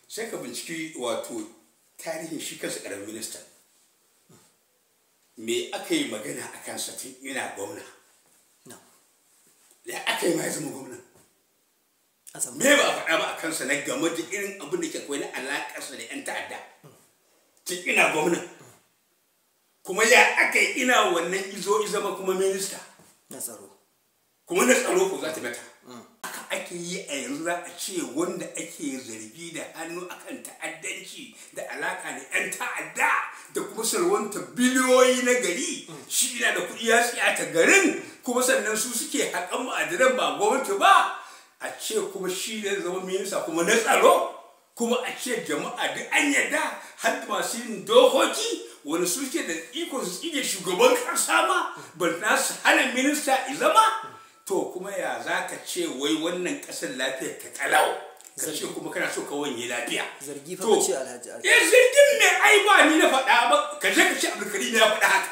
sai ka binciki wato tarihin shi kansa ƙaramin minista. Me aka yi magana a kansa tun ina gwamna? Ya aka yi ma ya zama gwamna? Me ba a faɗa ba a kansa na game da irin abin da ke akwai na alaƙarsa da 'yan ta'adda tun ina gwamna? Kuma ya aka yi ina wannan izo zama kuma minista na tsaro, kuma na tsaro ko za ta mata aka ake yi a yanzu. za a ce wanda ake zargi da hannu akan ta'addanci da alaka da 'yan ta'adda da kuma salwanta biliyoyi na gari, shi yana da kuɗi ya tsiyata garin, kuma sannan su suke haƙan ma'adinan ba gwamnati ba, a ce kuma shi ne zama minista kuma na tsaro, kuma a ce jama'a duk an yadda har masu yin dokoki wani suke da ikon su tsige shugaban ƙasa ma ba na su hana minista zama. To kuma ya za ka ce wai wannan ƙasar lafiyar ka kalau, ka ce kuma kana so ka wanye lafiya? Zargi fa ka ce Alhaji. Zargin me ai ba ni na faɗa ba, ka je ka ce Abdul Karimu ya faɗa haka.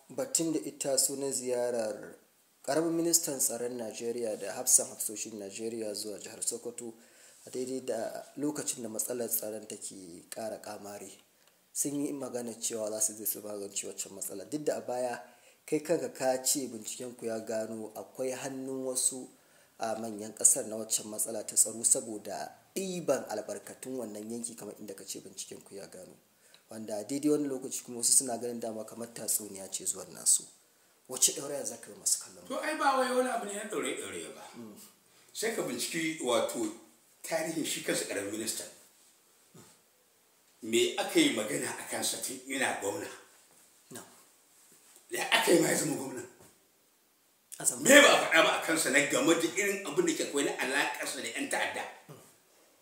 Batun da ita sunan ziyarar ƙaramin ministan tsaron Najeriya da hafsan hafsoshin Najeriya zuwa jihar Sokoto a daidai da lokacin da matsalar tsaron take ƙara ƙamare, sun yi magana cewa za su je su magance waccan matsala, duk da a baya kai kanka ka ce bincikenku ya gano akwai hannun wasu a manyan ƙasar na waccan matsala ta tsaro saboda ɗiban albarkatun wannan yanki, kamar inda ka ce bincikenku ya gano, wanda daidai wani lokaci kuma wasu suna ganin dama kamar tatsuniya ce zuwan nasu. Wacce ɗauraya za ka yi masu kallon? To ai ba wai wani abu ne na ɗaure ba. Sai ka binciki wato tarihin shi kansa ƙaramin minista. Me aka yi magana a kansa tun ina gwamna? Ya aka yi ma ya zama gwamna? Me ba a faɗa ba a kansa na game da irin abin da ke akwai na alaƙarsa da 'yan ta'adda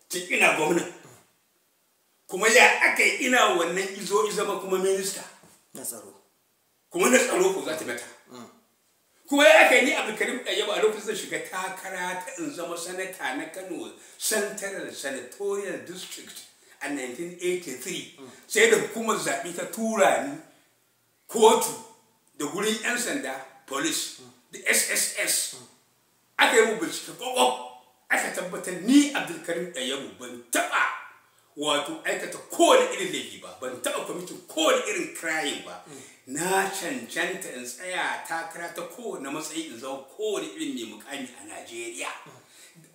tun ina gwamna? Kuma ya aka yi ina wannan izo zama kuma minista na tsaro, kuma na tsaro ko za ta mata? Kuma ya aka yi ni Abdul Karimu Ɗayyabu a lokacin zan shiga takara ta in zama sanata na Kano Central Senatorial District a 1983, sai da hukumar zaɓe ta tura ni kotu da gurin 'yan sanda, police da SSS, aka yi mu bincike kwakwaf, aka tabbatar ni Abdul Karimu Ɗayyabu ban taɓa wato aikata kowane irin laifi ba, ban taɓa kwamitin kowane irin crime ba. Na cancanta in tsaya takara ta kowane matsayi in zama kowane irin mai mukami a Najeriya.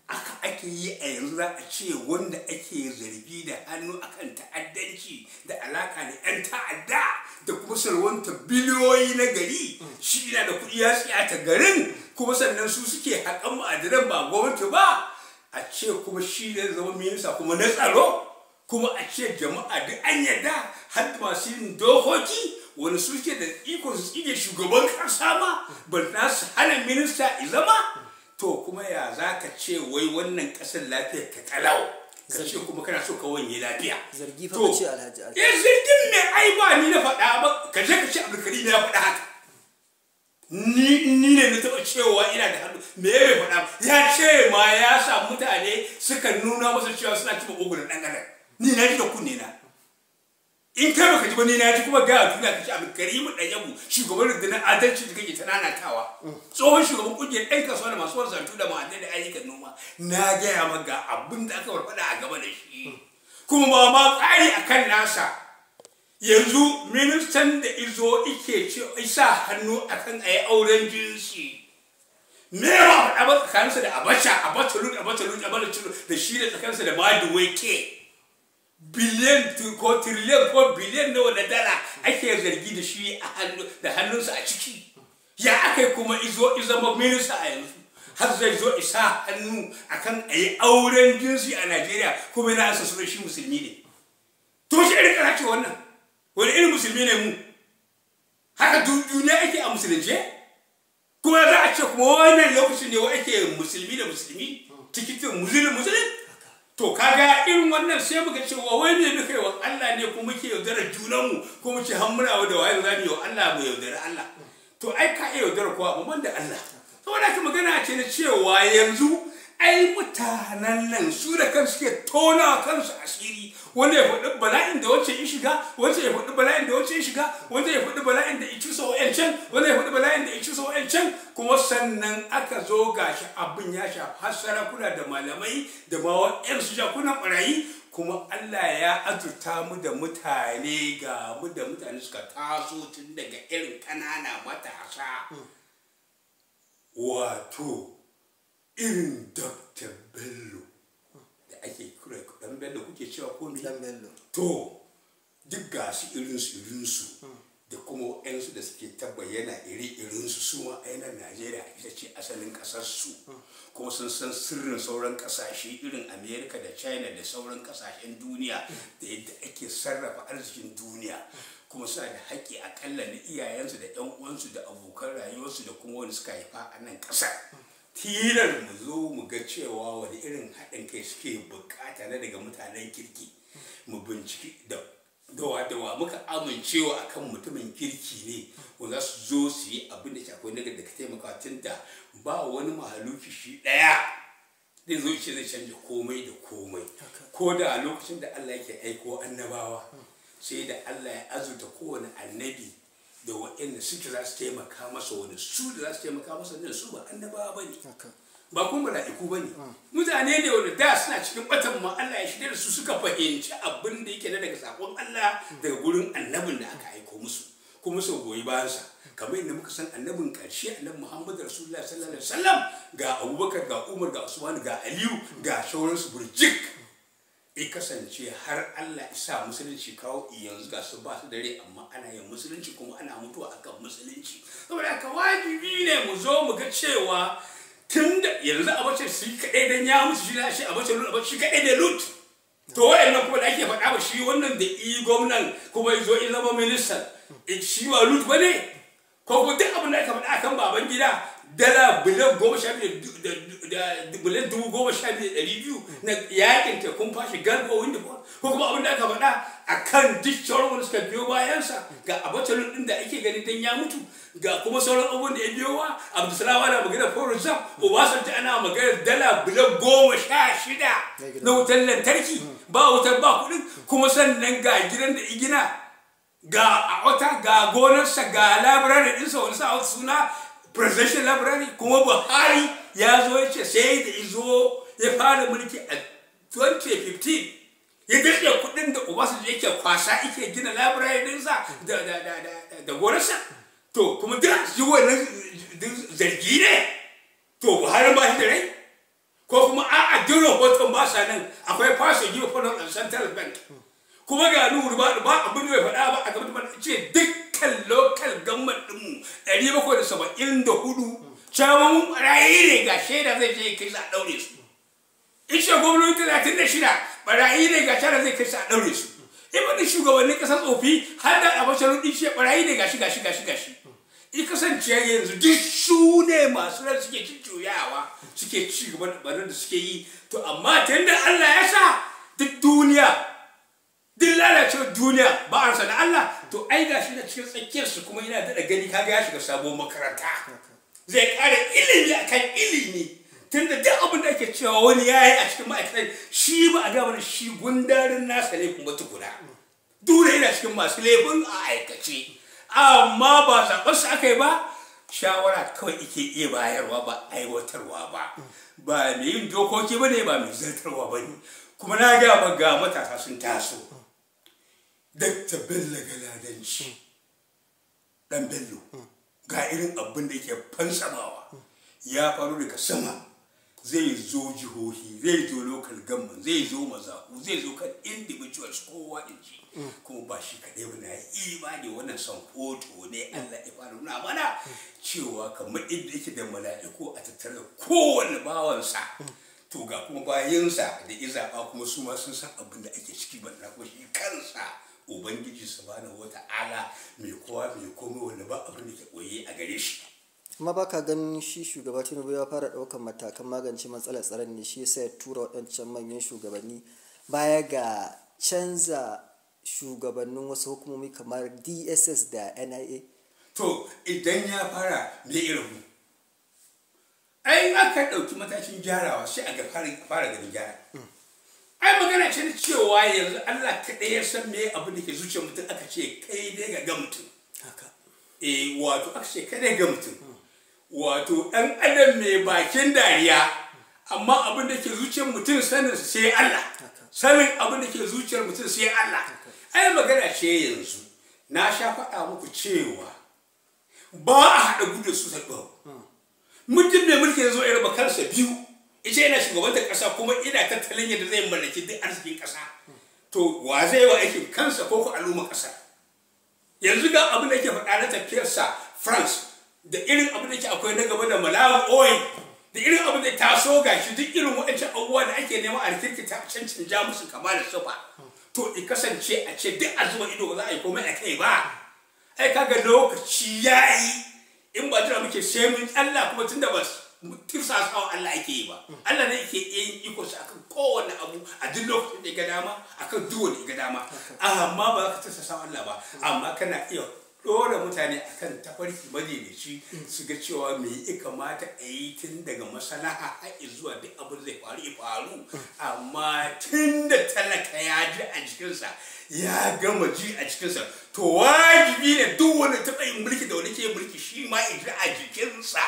Aka ake yi a yanzu. za a ce wanda ake zargi da hannu akan ta'addanci da alaka da 'yan ta'adda da kuma salwanta biliyoyi na gari, shi yana da kuɗi ya tsiyata garin, kuma sannan su suke haƙan ma'adinan ba gwamnati ba, a ce kuma shi ne zama minista kuma na tsaro, kuma a ce jama'a duk an yadda har masu yin dokoki wani suke da ikon su tsige shugaban ƙasa ma ba na su hana minista zama. To kuma ya za ka ce wai wannan ƙasar lafiyar ka kalau, ka ce kuma kana so ka wanye lafiya? Zargi fa ka ce Alhaji. Zargin me ai ba ni na faɗa ba, ka je ka ce Abdul Karimu ya faɗa haka. Ni ne na taɓa cewa ina da hannu? Me ya faɗa? Ya ce ma ya sa mutane suka nuna masa cewa suna cima ogunan ɗan adam. Ni na ji da kunne na. In kai baka ji ba ni na ji, kuma ga duniya kace Abdul Karimu Ɗayyabu shugaban rundunar adalci da kake ta nanatawa, tsohon shugaban ƙungiyar ɗan kasuwa da masu wasantu da ma'adanai da ayyukan noma, na gaya maka abin da aka warfaɗa a gaba da shi, kuma ba ma ƙari akan nasa. Yanzu ministan da izo ike ce isa hannu akan a yi auren jinsi, me ba faɗa ba tsakaninsa da Abacha da shi da tsakaninsa da Maduweke? Biliyan ko tiriliyan ko biliyan nawa na dala ake zargi da shi da hannunsa a ciki. Ya aka yi kuma zama minista a yanzu har zai zo isa hannu akan a yi auren jinsi a Najeriya, kuma yana ansa sunan shi musulmi ne? To shi irin kara ce wannan? Wani irin musulmi ne mu? Haka duniya ake a musulunce? Kuma za a ce kuma wannan lokacin ne wa ake musulmi da musulmi cikin musulun? To kaga irin wannan sai muka ce wa wai ne muka yi wa Allah ne kuma muke yaudara junanmu, ko muke hammuna da waye za mu yi wa Allah mu yaudara Allah? To ai ka iya yaudara kowa amma da Allah. Saboda ka magana ce na cewa yanzu ai mutanen nan su da kansu ke tona kansu asiri, wanda ya faɗi bala'in da wacce ya shiga, wanda ya faɗi bala'in da wacce ya shiga, wanda ya faɗi bala'in da ya ci sau ƴancan, wanda ya faɗi bala'in da ya ci sau ƴancan, kuma sannan aka zo gashi abin ya shafi har sarakuna da malamai da ma waɗansu jakunan ɓarayi, kuma Allah ya azurta mu da mutane, ga mu da mutane suka taso tun daga irin ƙanana matasa, wato irin Dr. Bello da ake kira dan Bello kuke cewa ko me? Dan Bello. To duk gasu irinsu da kuma ƴansu da suke ta bayyana irinsu su ma ainihin Najeriya ita ce asalin ƙasarsu, kuma sun san sirrin sauran ƙasashe irin Amerika da China da sauran ƙasashen duniya da yadda ake sarrafa arzikin duniya, kuma suna da haƙƙi aƙalla na iyayensu da ƴan uwansu da abokan rayuwarsu da kuma wani suka haifa a nan ƙasar. Tilar mu zo mu ga cewa wani irin haɗin kai suke bukata na daga mutanen kirki, mu binciki da dawa muka amincewa akan mutumin kirki ne wanda su zo su yi abin da shafi na da ka taimaka, tun da ba wani mahaluki shi ɗaya zai zo ce zai canja komai da komai, ko da a lokacin da Allah yake aiko annabawa sai da Allah ya azurta kowane annabi da waɗanda suke za su taimaka masa, wani su da za su taimaka masa ne su ba annabawa ba ne, ba kuma mala'iku ba ne, mutane ne wanda da suna cikin batan ma Allah ya shirya da su suka fahimci abin da yake na daga sakon Allah daga gurin annabin da aka aiko musu, kuma su goyi bayansa, kamar yadda muka san annabin ƙarshe annabi Muhammad Rasulullah sallallahu alaihi wasallam, ga Abubakar, ga Umar, ga Usman, ga Aliyu, ga sauransu burjik, ya kasance har Allah isa musulunci kawo yanzu ga su ba su dare amma ana yin musulunci kuma ana mutuwa akan musulunci. Saboda haka wajibi ne mu zo mu ga cewa tun da yanzu a bace su kaɗai dan ya mutu shi shi a bace lut, a bace shi kaɗai da lut, to wayannan kuma da ake faɗa ba shi wannan da i gwamnan kuma ya zo in zama ministan shi ba lut ba ne, ko duk abin da aka faɗa akan baban gida dala biliyan 12 da biliyan 12,200 na yakin tekun fashi garba wanda ko kuma abin da aka faɗa akan duk sauran wanda suka biyo bayansa, ga abatalin din da ake gani dan ya mutu, ga kuma sauran abubuwan da ya biyo wa Abdulsalam ana magana Forza Obasanjo ana magana dala biliyan 16 na wutar lantarki, ba wutar ba kuɗin, kuma sannan ga gidan da igina ga a wata ga gonarsa ga labirari ɗinsa wani sa suna presidential library, kuma Buhari ya zo ya ce sai da izo ya fara mulki a 2015 ya daɗe kuɗin da Obasanjo yake kwasa yake gina library ɗinsa da gonarsa, to kuma duk shi wannan zargi ne, to Buhari ba shi da rai, ko kuma a'a duk rahoton ba sa nan akwai fasa give for central bank, kuma ga Nuhu ba abin da bai faɗa ba a gaban da ce dukkan local government ɗinmu 774 shawamun ɓarayi ne ga shaida zai je kai sa ɗaure su, ishe gwamnati 36 ɓarayi ne ga shaida zai kai sa ɗaure su, ibani shugabannin ƙasar tsofi har da abasharun ishe ɓarayi ne gashi i kasance yanzu duk su ne masu ran suke cuyawa suke ci gaba da barin da suke yi, to amma tunda Allah ya sa duk duniya duk lalacewar duniya ba a da Allah, to ai gashi da cikin tsakiyarsu kuma yana daɗa gani kaga ya shiga sabon makaranta, zai ƙara ilimi akan ilimi, tunda duk abin da ake cewa wani ya yi a cikin ma'aikatar shi ba a gaba da shi gundarin nasa ne kuma tukuna, dole yana cikin masu laifin a aikace, amma ba zaɓarsa aka yi ba, shawara kawai ike iya bayarwa ba aiwatarwa ba mai yin dokoki ba ne, ba mai zartarwa ba ne, kuma na gaba ga matasa sun taso. Dr. Bello Galadanci ɗan Bello ga irin abin da yake fansamawa ya faru daga sama, zai zo jihohi, zai zo local government, zai zo mazaku, zai zo kan individuals kowa in ji, kuma ba shi kaɗai ba na imani wannan son foto ne Allah ya fara nuna mana cewa kamar inda yake da mala'iku a tattare kowane bawansa, to ga kuma bayansa da izaɓa kuma su ma sun san abin da ake ciki, ba na kuma shi kansa Ubangiji subhanahu wata'ala mai kowa mai komai wanda ba abin da ke koye a gare shi. Amma ba ka ganin shi shugaba Tinubu ya fara ɗaukar matakan magance matsalar tsaron ne, shi yasa ya tura waɗancan manyan shugabanni baya ga canza shugabannin wasu hukumomi kamar DSS da NIA? To idan ya fara me irin ai aka ɗauki matakin gyarawa sai a ga fara ganin gyara. Ai magana ce da cewa yanzu Allah kaɗai ya san me abin da ke zuciyar mutum, aka ce kai dai ga mutum. Wato aka ce kai dai ga mutum. Wato ɗan adam mai bakin dariya, amma abin da ke zuciyar mutum sanin sai Allah. Sanin abin da ke zuciyar mutum sai Allah. Ai magana ce yanzu na sha faɗa muku cewa ba a haɗa gudu su saɓa. Mutum mai mulki ya zo ya raba kansa biyu, ita yana shugabantar ƙasa kuma ina tattalin yadda zai mallaki duk arzikin ƙasa. To wa zai yi wa aikin kansa ko ku al'umma ƙasa? Yanzu ga abin da ke faɗa na tafiyarsa France, da irin abin da ke akwai na gaba da Malawi oil, da irin abin da taso gashi duk irin waɗancan abubuwa da ake nema a rikirkita a cancanja musu kama da sufa. To i kasance a ce duk a zuba ido ba za a yi komai a kai ba. Ai kaga lokaci ya yi, in ba jira muke sai mun Allah kuma tunda ba tirsasawa Allah ake yi ba. Allah ne yake yin iko sa akan kowanne abu a duk lokacin da ya ga dama, akan duk wanda ya ga dama. Amma ba za ka tirsasawa Allah ba, amma kana iya ɗora mutane akan tafarki madaidaici su ga cewa me ya kamata a yi tun daga maslaha har zuwa duk abin zai faru. Amma tun da talaka ya ji a jikinsa, ya gama ji a cikinsa, to wajibi ne duk wani taɓa yin mulki da wani ke mulki shi ma ya ji a jikinsa.